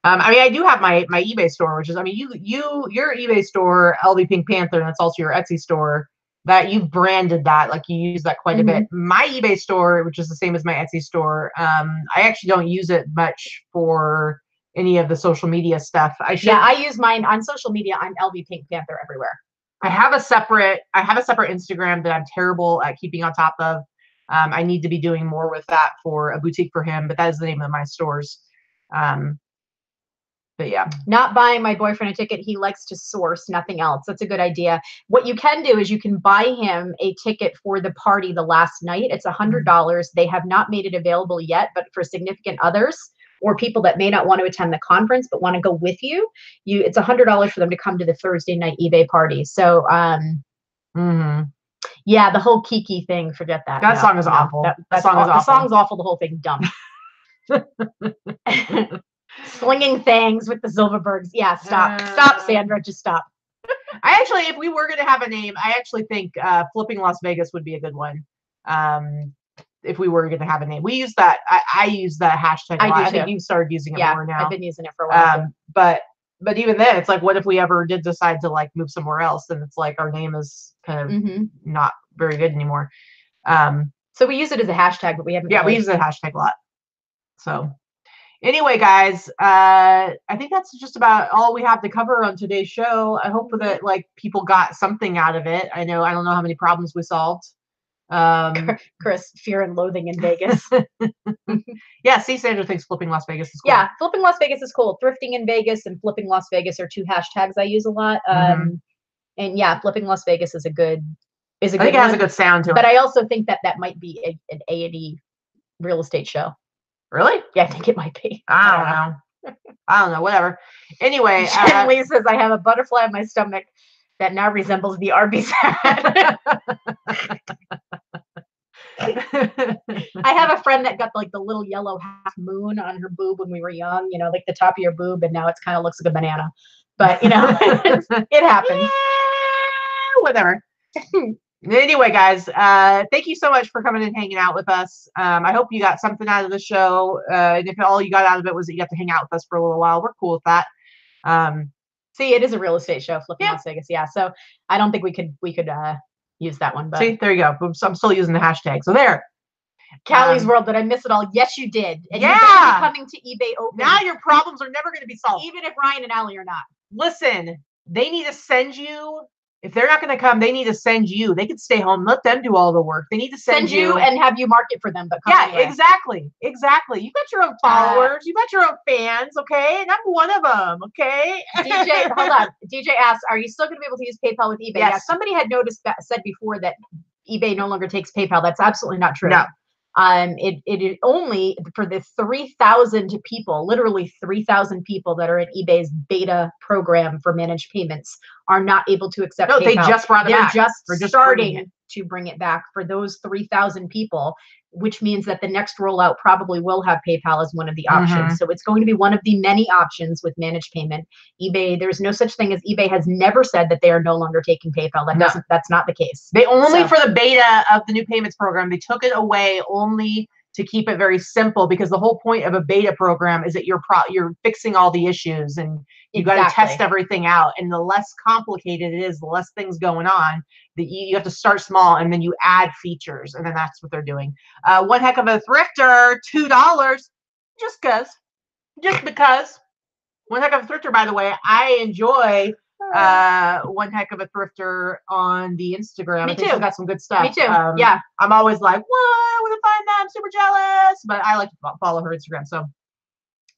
I mean, I do have my eBay store, which is, I mean, your eBay store, LV Pink Panther, and that's also your Etsy store, that you've branded that, like you use that quite a bit. My eBay store, which is the same as my Etsy store, I actually don't use it much for any of the social media stuff. I use mine on social media. I'm LV Pink Panther everywhere. I have a separate Instagram that I'm terrible at keeping on top of. I need to be doing more with that for A Boutique for Him, but that is the name of my stores. But yeah. Not buying my boyfriend a ticket. He likes to source, nothing else. That's a good idea. What you can do is you can buy him a ticket for the party the last night. It's $100. They have not made it available yet, but for significant others or people that may not want to attend the conference but want to go with you, it's $100 for them to come to the Thursday night eBay party. So, yeah, the whole Kiki thing, forget that. That song is awful. The song's awful. The whole thing's dumb. Slinging things with the Silverbergs. Yeah, stop, Sandra. Just stop. If we were going to have a name, I actually think Flipping Las Vegas would be a good one. If we were going to have a name, we use that. I use that hashtag a lot. I think you've started using it more now. I've been using it for a while. But even then, it's like, what if we ever did decide to like move somewhere else, and it's like our name is kind of not very good anymore. So we use it as a hashtag, but we haven't. Yeah, we use the hashtag a lot. So anyway, guys, I think that's just about all we have to cover on today's show. I hope that like people got something out of it. I don't know how many problems we solved. Chris, fear and loathing in Vegas. Yeah, see, Sandra thinks flipping Las Vegas is cool. Yeah, flipping Las Vegas is cool. Thrifting in Vegas and flipping Las Vegas are two hashtags I use a lot. And yeah, flipping Las Vegas is a good. I think it has a good sound to it. But I also think that might be an A&E real estate show. Really? Yeah, I think it might be. I don't know. Whatever. Anyway, Lee says I have a butterfly in my stomach that now resembles the Arby's hat. I have a friend that got like the little yellow half moon on her boob when we were young, you know, like the top of your boob, and now it's kind of looks like a banana. But you know, it happens. Yeah, whatever. Anyway, guys, thank you so much for coming and hanging out with us. I hope you got something out of the show. And if all you got out of it was that you got to hang out with us for a little while, we're cool with that. See, it is a real estate show, flipping Las Vegas. Yeah, so I don't think we could use that one. But see, there you go. I'm still using the hashtag. So there. Callie's World, did I miss it all? Yes, you did. And yeah. You're going to be coming to eBay Open. Now your problems are never going to be solved. Even if Ryan and Allie are not. Listen, they need to send you. If they're not going to come, they need to send you. They can stay home. Let them do all the work. They need to send you and have you market for them. But anyway. Exactly. You got your own followers. You got your own fans. Okay, and I'm one of them. Okay. DJ, hold on. DJ asks, "Are you still going to be able to use PayPal with eBay?" Yes. Yeah. Somebody had said before that eBay no longer takes PayPal. That's absolutely not true. No. It is only for the 3,000 people, literally 3,000 people that are in eBay's beta program for managed payments are not able to accept PayPal. They just brought it back. They're just starting to bring it back for those 3,000 people, which means that the next rollout probably will have PayPal as one of the options. So it's going to be one of the many options with managed payment. eBay, there's no such thing as eBay has never said that they are no longer taking PayPal. That's not the case. They only for the beta of the new payments program, they took it away only to keep it very simple, because the whole point of a beta program is that you're fixing all the issues and you got to test everything out. And the less complicated it is, the less things going on. You have to start small and then you add features, and then that's what they're doing. One heck of a thrifter, $2, just because. One heck of a thrifter, by the way. I enjoy One Heck of a Thrifter on the Instagram. Me I think too. she's got some good stuff. Me too. Yeah. I'm always like, what? I want to find that. I'm super jealous. But I like to follow her Instagram. So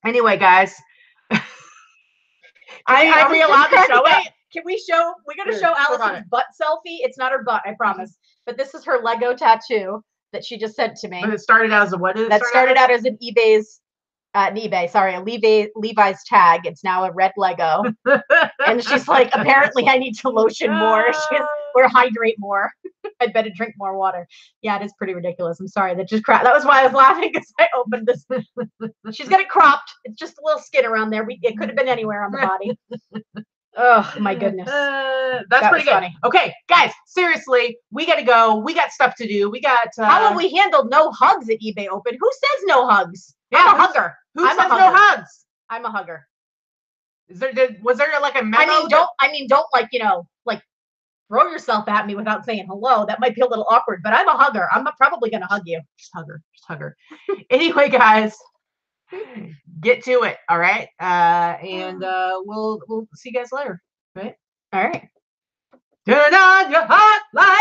anyway, guys. Are we allowed to show it? Can we show? We're going to show Allison's butt selfie. It's not her butt, I promise. But this is her Lego tattoo that she just sent to me. But it started out as a what? That started out as an Levi's tag. It's now a red Lego. And she's like, apparently I need to lotion more. Or hydrate more. I'd better drink more water. Yeah, it is pretty ridiculous. I'm sorry. That was why I was laughing, because I opened this. She's got it cropped. It's just a little skin around there. It could have been anywhere on the body. Oh my goodness. That's pretty good. Funny. Okay, guys, seriously, we got to go. We got stuff to do. We got. How have we handled no hugs at eBay Open? Who says no hugs? Yeah, I'm a hugger. Who says no hugs? I'm a hugger. Was there like a memo? Don't like throw yourself at me without saying hello. That might be a little awkward, but I'm a hugger. I'm probably going to hug you. Just hug her. Anyway, guys, get to it. All right. And we'll see you guys later. Right? All right. Turn on your hotline.